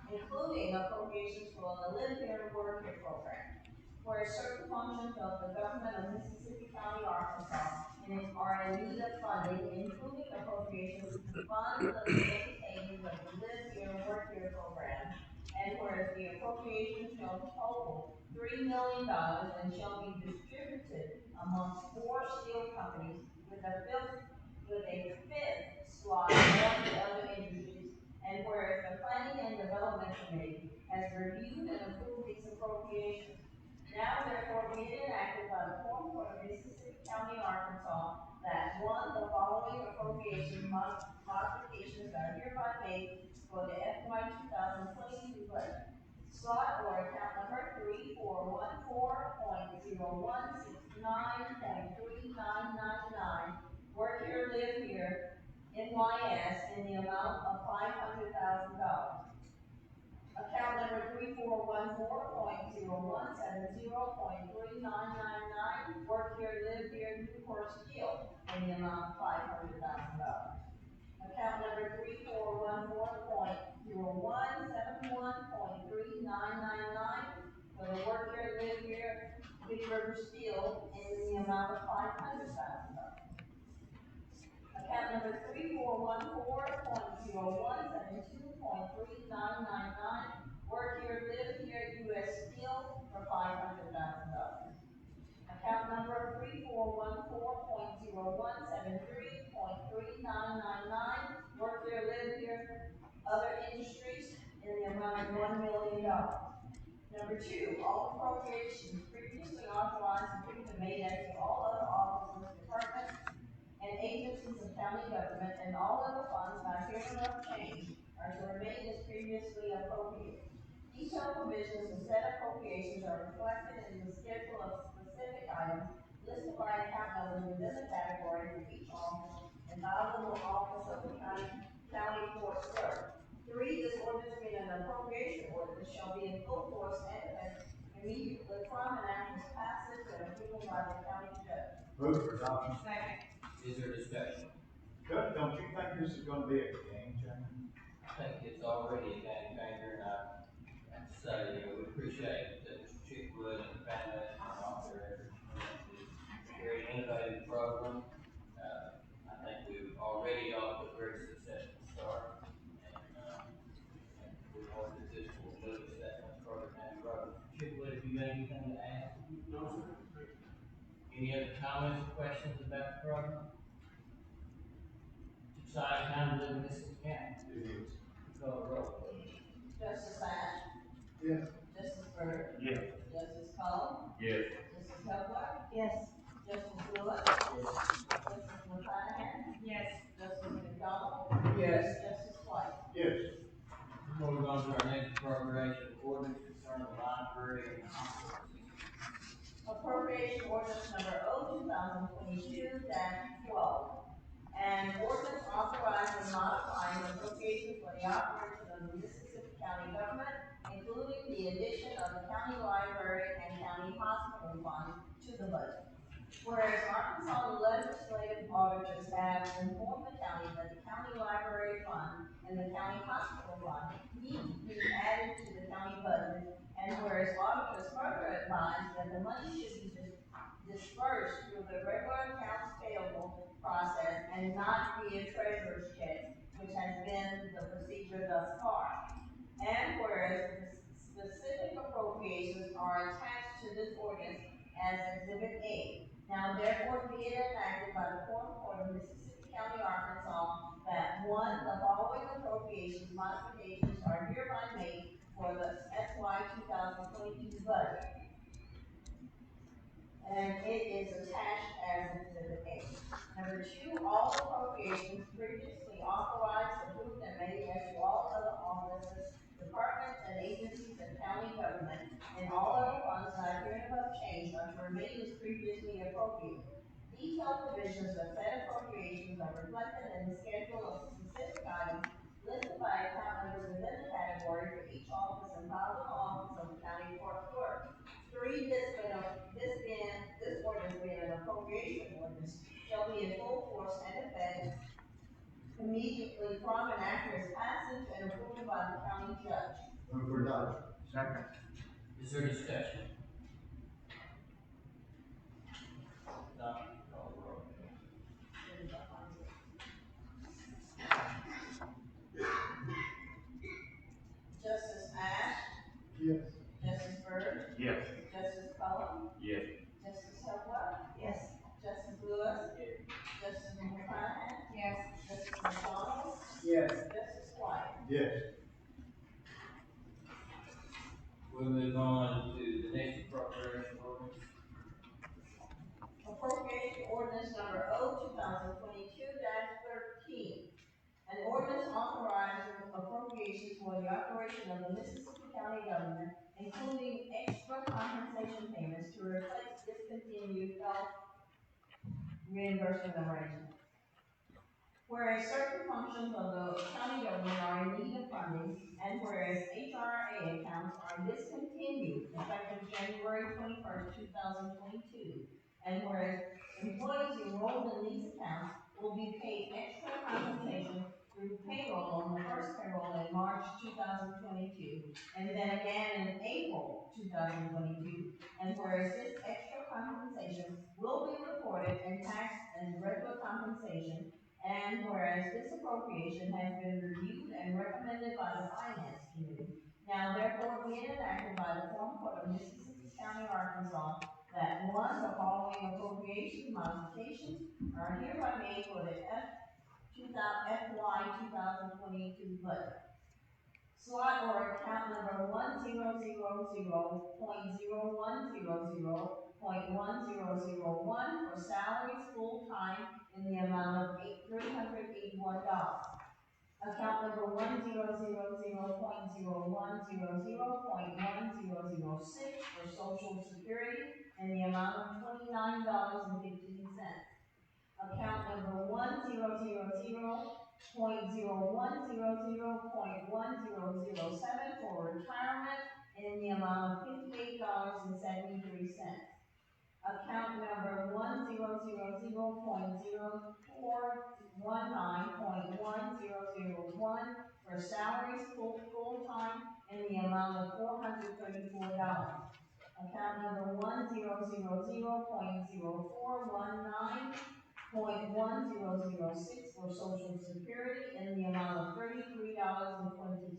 C: including appropriations for the Live Here, Work Here program, where certain functions of the government of Mississippi County, Arkansas, are in need of funding, including appropriations to fund the maintaining of the Live Here, Work Here program, and whereas the appropriation shall total $3 million and shall be distributed amongst 4 steel companies with a fifth slot of the other industries, and whereas the Planning and Development Committee appropriations. Now therefore be it enacted by the Quorum Court of Mississippi County, Arkansas, that one, the following appropriation modifications are hereby made for the FY 2022 budget. Slot or account number 3414.0169.3999, work here, live here, NYS, in the amount of $500,000. Account number 3414.0170.3999, work here, live here, Newport Steel, in the amount of $500,000. Account number 3414.0171.3999, for the work here, live here, Big River Steel, in the amount of $500,000. Account number 3414.0172.3999, work here, live here, U.S. Steel, for $500,000. Account number 3414.0173.3999, work here, live here, other industries, in the amount of $1 million. Number two, all appropriations previously authorized and approved and made as to all other offices, departments, and agencies of county government, and all other funds not hereby changed are to remain as previously appropriated. Detailed provisions of said appropriations are reflected in the schedule of specific items listed by account numbers within the category for each office and filed in the office of the county court clerk. 3, this ordinance being an appropriation ordinance shall be in full force and effect immediately from and after its passage and approval by the county judge.
D: Move for adoption.
F: Second.
A: Is there discussion?
D: Judge, don't you think this is gonna be a game changer?
A: I think it's already a game changer, and I have to say, we appreciate that Mr. Chickwood and the foundation and all their efforts. It's a very innovative program. I think we've already off to a very successful start, and we hope that this will move us that much further down the road. Chickwood, have you got anything to add?
H: No, sir.
A: Any other comments or questions about the program? Exciting time to live in Mississippi County. Call the roll, please.
C: Justice Ash.
G: Yes.
C: Justice Byrd.
B: Yes.
C: Justice Cullum.
B: Yes.
C: Justice Hubler. Yes. Justice Lewis. Justice McClanahan.
F: Yes.
C: Justice McDonald.
G: Yes.
C: Justice White.
D: Yes.
A: Moving on to our next appropriation ordinance concerning the library and hospital.
C: Appropriation ordinance number 2022-12. An ordinance authorizing and modifying appropriations for the operation of the Mississippi County government, including the addition of the county library and county hospital fund to the budget. Whereas Arkansas legislative auditors have informed the county that the county library fund and the county hospital fund need to be added to the county budget, and whereas auditors further advise that the money should be dispersed through the regular accounts payable process and not via treasurer's check, which has been the procedure thus far. And whereas the specific appropriations are attached to this ordinance as Exhibit A. Now therefore be it enacted by the Quorum Court of Mississippi County, Arkansas, that 1, the following appropriations modifications are hereby made for the FY 2022 budget. And it is attached as Exhibit A. Number 2, all appropriations previously authorized, approved, and made as to all other offices, departments, and agencies of county government, and all other funds not hereby changed are to remain as previously appropriated. Detailed provisions of said appropriations are reflected in the schedule of specific items listed by account numbers within the category for each office and filed in the office of the county court clerk. 3, this ordinance being an appropriation ordinance shall be in full force and effect immediately from and after its passage and approved by the county judge.
D: Move for adoption.
B: Second.
A: Is there discussion? Not, call the roll.
C: Justice Ash.
G: Yes.
C: Justice Byrd.
B: Yes.
C: Justice Cullum.
B: Yes.
C: Justice Hubler. Yes. Justice Lewis. Justice McClanahan.
F: Yes.
C: Justice McDonald.
G: Yes.
C: Justice White.
D: Yes.
A: We'll move on to
C: An ordinance authorizing appropriations for the operation of the Mississippi County government, including extra compensation payments to replace discontinued health reimbursement arrangements. Whereas certain functions of the county government are in need of funding, and whereas HRA accounts are discontinued effective January 21st, 2022, and whereas employees enrolled in these accounts will be paid extra compensation through payroll on the first payroll in March 2022, and then again in April 2022, and whereas this extra compensation will be reported in tax and regular compensation, and whereas this appropriation has been reviewed and recommended by the Finance Committee, now therefore be enacted by the Quorum Court of Mississippi County, Arkansas, that one, the following appropriation modifications are hereby made for the FY 2022 budget. Slot or account number 1000.0100.1001 for salaries full-time in the amount of $381. Account number 1000.010.1006 for Social Security in the amount of $29.15. Account number 1000.010.1007 for retirement in the amount of $58.73. Account number 1000.0419.1001 for salaries full-time in the amount of $434. Account number 1000.0419.1006 for Social Security in the amount of $33.20.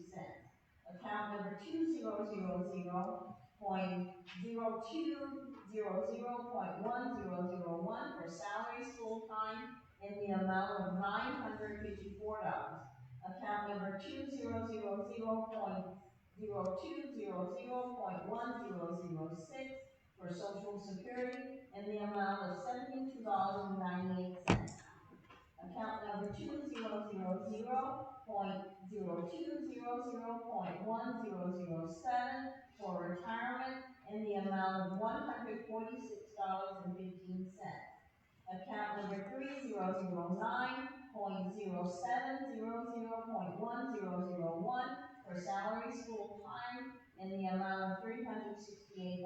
C: Account number 2000.0200.1001 for salaries full-time in the amount of $954. Account number 2000.0200.1006 for Social Security in the amount of $72.98. Account number 2000.0200.1007 for retirement in the amount of $146.15. Account number 3009.0700.1001 for salaries full-time in the amount of $368.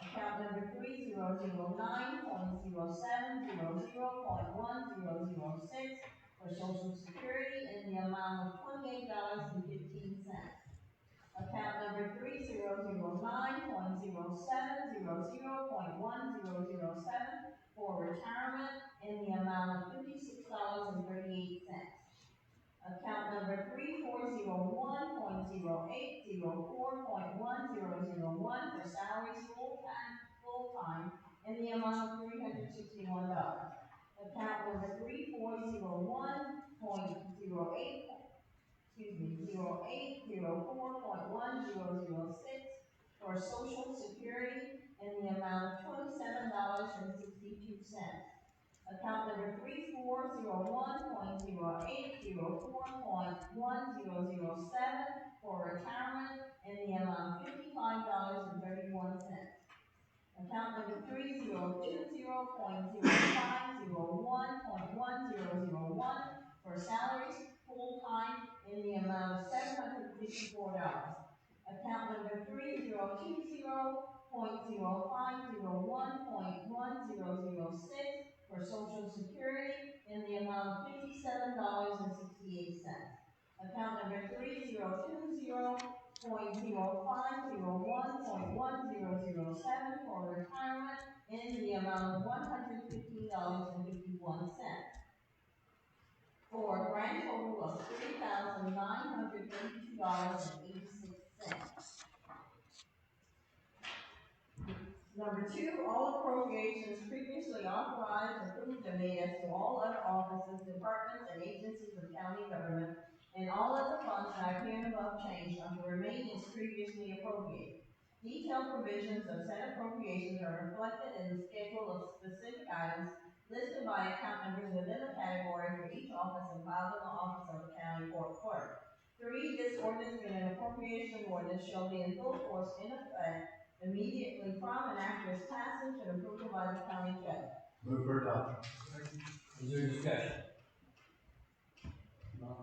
C: Account number 3009.0700.1006 for Social Security in the amount of $28.15. Account number 3009.0700.1007 for retirement in the amount of $56.38. Account number 3401.0804.1001 for salaries full-time in the amount of $361. Account number 0804.1006 for Social Security in the amount of $27.62. Account number 3401.0804.1007 for retirement in the amount of $55.31. Account number 3020.0501.1001 for salaries full-time in the amount of $754. Account number 3020.0501.1006 for Social Security in the amount of $57.68. Account number 3020.0501.1007 for retirement in the amount of $115.51. For a grand total of $3,932.86. Number two, all appropriations previously authorized, approved, and made as to all other offices, departments, and agencies of county government, and all other funds that are hereinabove changed to remain as previously appropriated. Detailed provisions of said appropriations are reflected in the schedule of specific items listed by account numbers within the category for each office and filed in the office of the county court clerk. 3, this ordinance being an appropriation ordinance shall be in full force in effect immediately from and after its passage and approval by the county judge.
D: Move for adoption.
A: Is there discussion?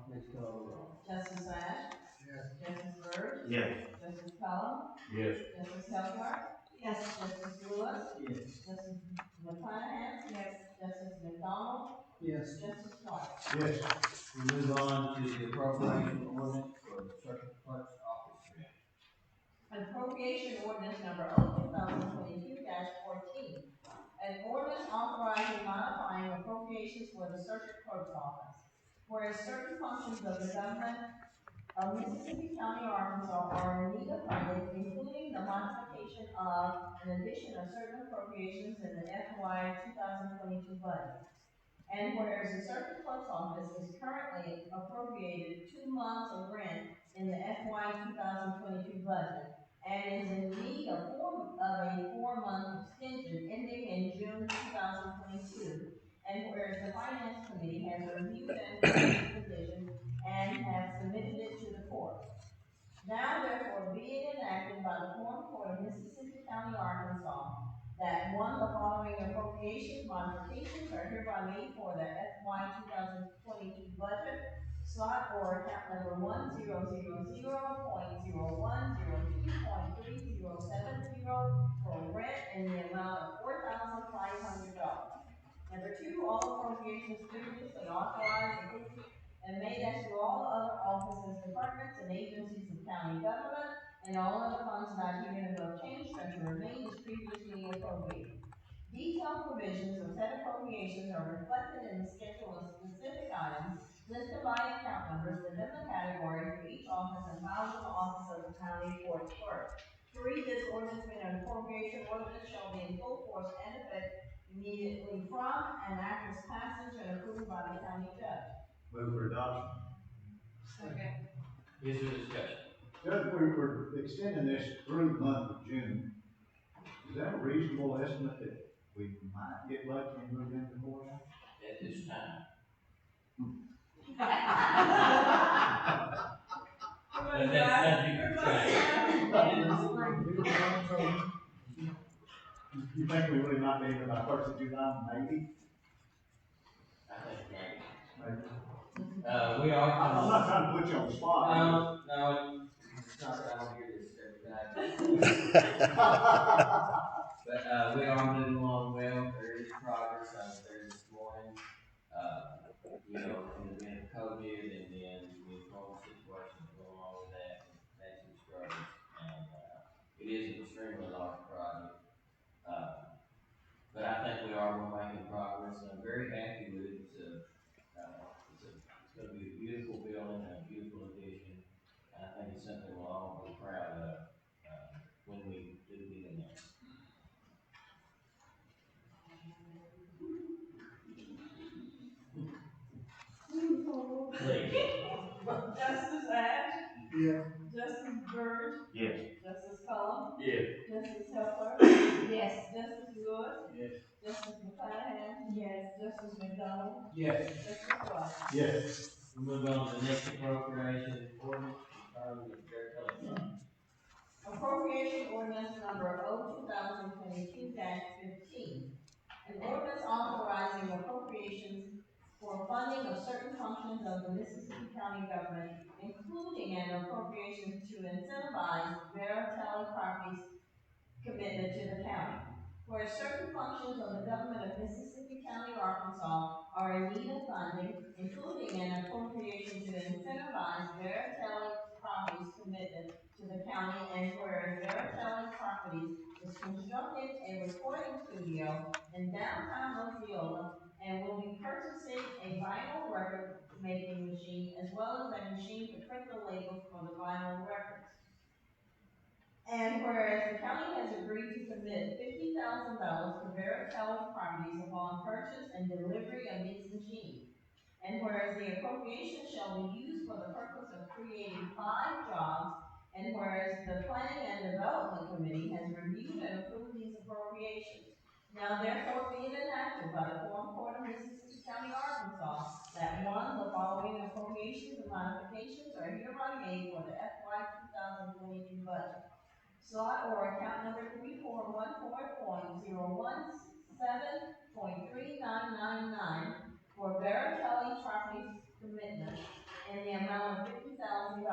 I: Please call the roll.
C: Justice Ash?
G: Yes.
C: Justice Byrd?
B: Yes.
C: Justice Cullen?
A: Yes.
C: Justice Helper?
F: Yes.
C: Justice Lewis?
I: Yes.
C: Justice McClanahan?
F: Yes.
C: Justice McDonald?
I: Yes.
C: Justice White?
D: Yes.
I: We move on to the appropriation ordinance for the circuit clerk's office.
C: Appropriation ordinance number O 2022-14. An ordinance authorizing modifying appropriations for the circuit clerk's office. Whereas certain functions of the government of Mississippi County, Arkansas are in need of funding, including the modification of an addition of certain appropriations in the FY 2022 budget. And whereas the circuit clerk's office is currently appropriated 2 months of rent in the FY 2022 budget, and is in need of a 4-month extension ending in June 2022. And whereas the Finance Committee has reviewed and approved the condition and has submitted it to the court. Now therefore be it enacted by the Quorum Court of Mississippi County, Arkansas, that 1, the following appropriation modifications are hereby made for the FY 2022 budget, slot or account number 1000.0102.3070 for rent in the amount of $4,500. Number 2, all appropriations previously authorized, approved, and made as to all other offices, departments, and agencies of county government, and all other funds not hereinabove changed or to remain as previously appropriated. Detailed provisions of said appropriations are reflected in the schedule of specific items listed by account numbers within the category for each office and filed in the office of the county court clerk. 3, this ordinance being an appropriation ordinance shall be in full force and effect immediately from and after its passage and approved by the county judge.
D: Move for adoption.
F: Second.
A: Is there discussion?
D: Judge, we're extending this through the month of June. Is that a reasonable estimate that we might get lucky and move into courthouse?
A: At this time. But that's subject to change.
D: You think we really might be in by 1st of July, maybe?
A: I think maybe.
D: Maybe.
A: We are.
D: I'm not trying to put you on the spot.
I: No, it's not that I don't hear this every night. But, we are moving along well, there is progress, I was there this morning, in the event of COVID, and then the normal situation going on with that, and some struggles, and, it is an extremely large project. But I think we are making progress, and I'm very happy with it. It's gonna be a beautiful building and a beautiful addition, and I think it's something we'll all be proud of, when we do get in there.
A: Please.
C: Justice Ash?
G: Yes.
C: Justice Byrd?
B: Yes.
C: Justice Cullen?
A: Yes.
C: Justice Helper?
F: Yes.
C: Justice Lewis?
A: Yes.
C: Justice McClanahan? Yes. Justice McDonald?
A: Yes.
C: Justice White?
D: Yes.
I: We move on to the next appropriation ordinance, concerning the fair telephone.
C: Appropriation ordinance number O 2022-15. An ordinance authorizing appropriations for funding of certain functions of the Mississippi County government, including an appropriation to incentivize Veritali Properties commitment to the county. Where certain functions of the government of Mississippi County, Arkansas are in need of funding, including an appropriation to incentivize Veritali Properties commitment to the county, and whereas Veritali Properties is constructing a recording studio in downtown Osceola and will be purchasing a vinyl record making machine as well as a machine to print the labels for the vinyl records. And whereas the county has agreed to commit $50,000 to Veritali Properties upon purchase and delivery of these machines. And whereas the appropriation shall be used for the purpose of creating 5 jobs, and whereas the Planning and Development Committee has reviewed and approved these appropriations. Now therefore be it enacted by the Quorum Court of Mississippi County, Arkansas, that 1, the modifications are hereby made for the FY 2022 budget. Slot or account number 3414.017.3999 for Burdette Properties Commitment in the amount of $50,000.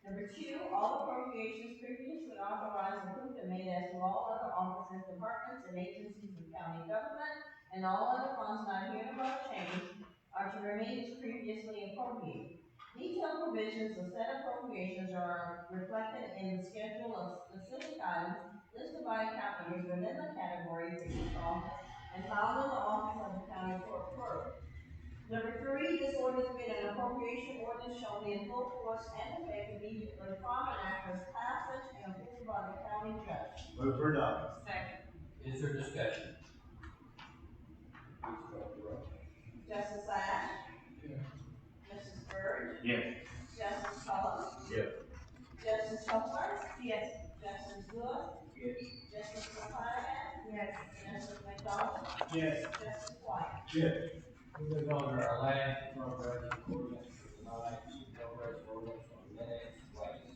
C: Number two, all appropriations previously authorized, approved, and made as to all other offices, departments, and agencies of county government, and all other funds not hereby changed, are to remain as previously appropriated. Detailed provisions of said appropriations are reflected in the schedule of specific items listed by account numbers within the category for each office and filed in the office of the county clerk. Number three, this ordinance being an appropriation ordinance shall be in full force and effect immediately from and after its passage and approved by the county judge.
D: Move for adoption.
F: Second.
I: Is there discussion? Please call the roll.
C: Justice Ash?
G: Yes.
C: Justice Byrd?
B: Yes.
C: Justice Cullen?
B: Yes.
C: Justice Hopper?
F: Yes.
C: Justice Good?
H: Yes.
C: Justice McConaughey?
F: Yes.
C: Justice McDonald?
H: Yes.
C: Justice White?
D: Yes.
I: We move on to our last appropriation ordinance for tonight, appropriation ordinance on minutes, waste.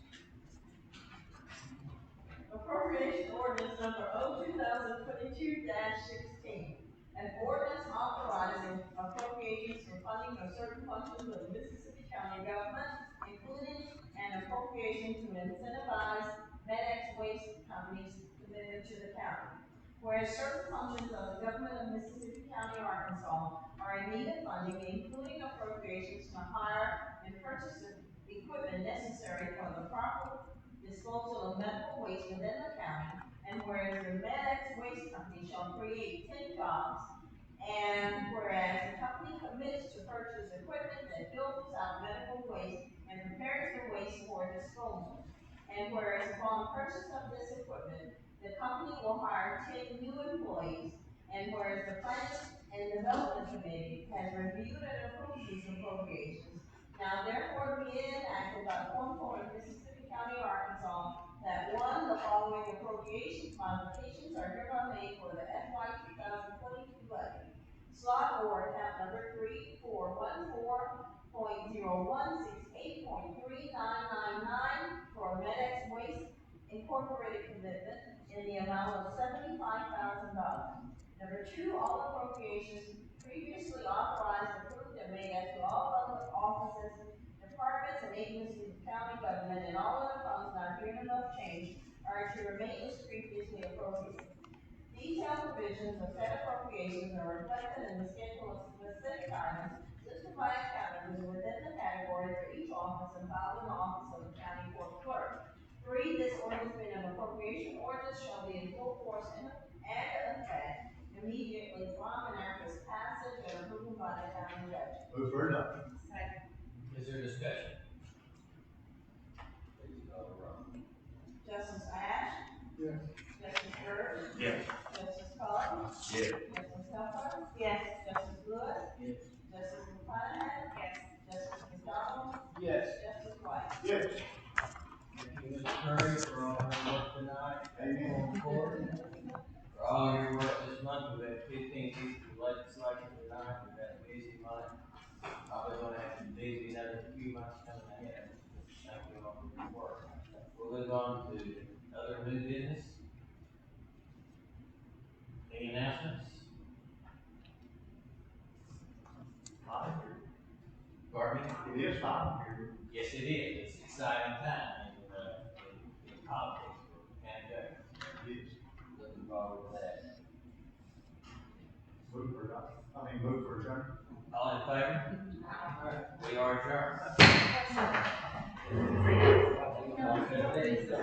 C: Appropriation ordinance number 2022-16. An ordinance authorizing appropriations for funding of certain functions of the Mississippi County government, including an appropriation to incentivize FedEx waste companies committed to the county. Whereas certain functions of the government of Mississippi County, Arkansas are in need of funding, including appropriations to hire and purchase equipment necessary for the proper disposal of medical waste within the county, and whereas the FedEx waste company shall create 10 jobs, and whereas the company commits to purchase equipment that filters out medical waste and prepares the waste for disposal, and whereas upon purchase of this equipment, the company will hire 10 new employees, and whereas the Planning and Development Committee has reviewed and approved these appropriations, now therefore be it enacted by the Quorum of Mississippi County, Arkansas, that one, the following appropriations modifications are hereby made for the FY 2022 budget. Slot or account number 3414.0168.3999 for FedEx Waste Incorporated commitment in the amount of $75,000. Number two, all appropriations previously authorized, approved, and made as to all other offices, departments, and agencies of county government, and all other funds not hereby changed are to remain as previously appropriated. Detailed provisions of said appropriations are reflected in the schedule of specific items listed by account numbers within the category for each office and filed in the office of the county clerk. Three, this ordinance being an appropriation ordinance shall be in full force and effect immediately from and after its passage and approved by the county judge.
D: Move for adoption.
F: Second.
I: Is there discussion? Please call the roll.
C: Justice Ash?
G: Yes.
C: Justice Byrd?
B: Yes.
C: Justice Cullen?
B: Yes.
C: Justice Hopper?
F: Yes.
C: Justice Good?
H: Yes.
C: Justice McConaughey?
F: Yes.
C: Justice McDonald?
H: Yes.
C: Justice White?
D: Yes.
I: Thank you, Mr. Curry, for all your work tonight.
D: Amen.
I: For all your work this month, we've had 15 pieces of legislation tonight, we've had a busy month. Probably gonna have to be busy another few months coming ahead. Thank you all for your work. We'll move on to other new business. Any announcements? Pardon me?
D: It is fine here.
I: Yes, it is. It's an exciting time in politics for county government.
D: Yes.
I: Looking forward to that.
D: Move for adoption. Move for adjournment.
I: All in favor? We are adjourned.
C: Yes, sir.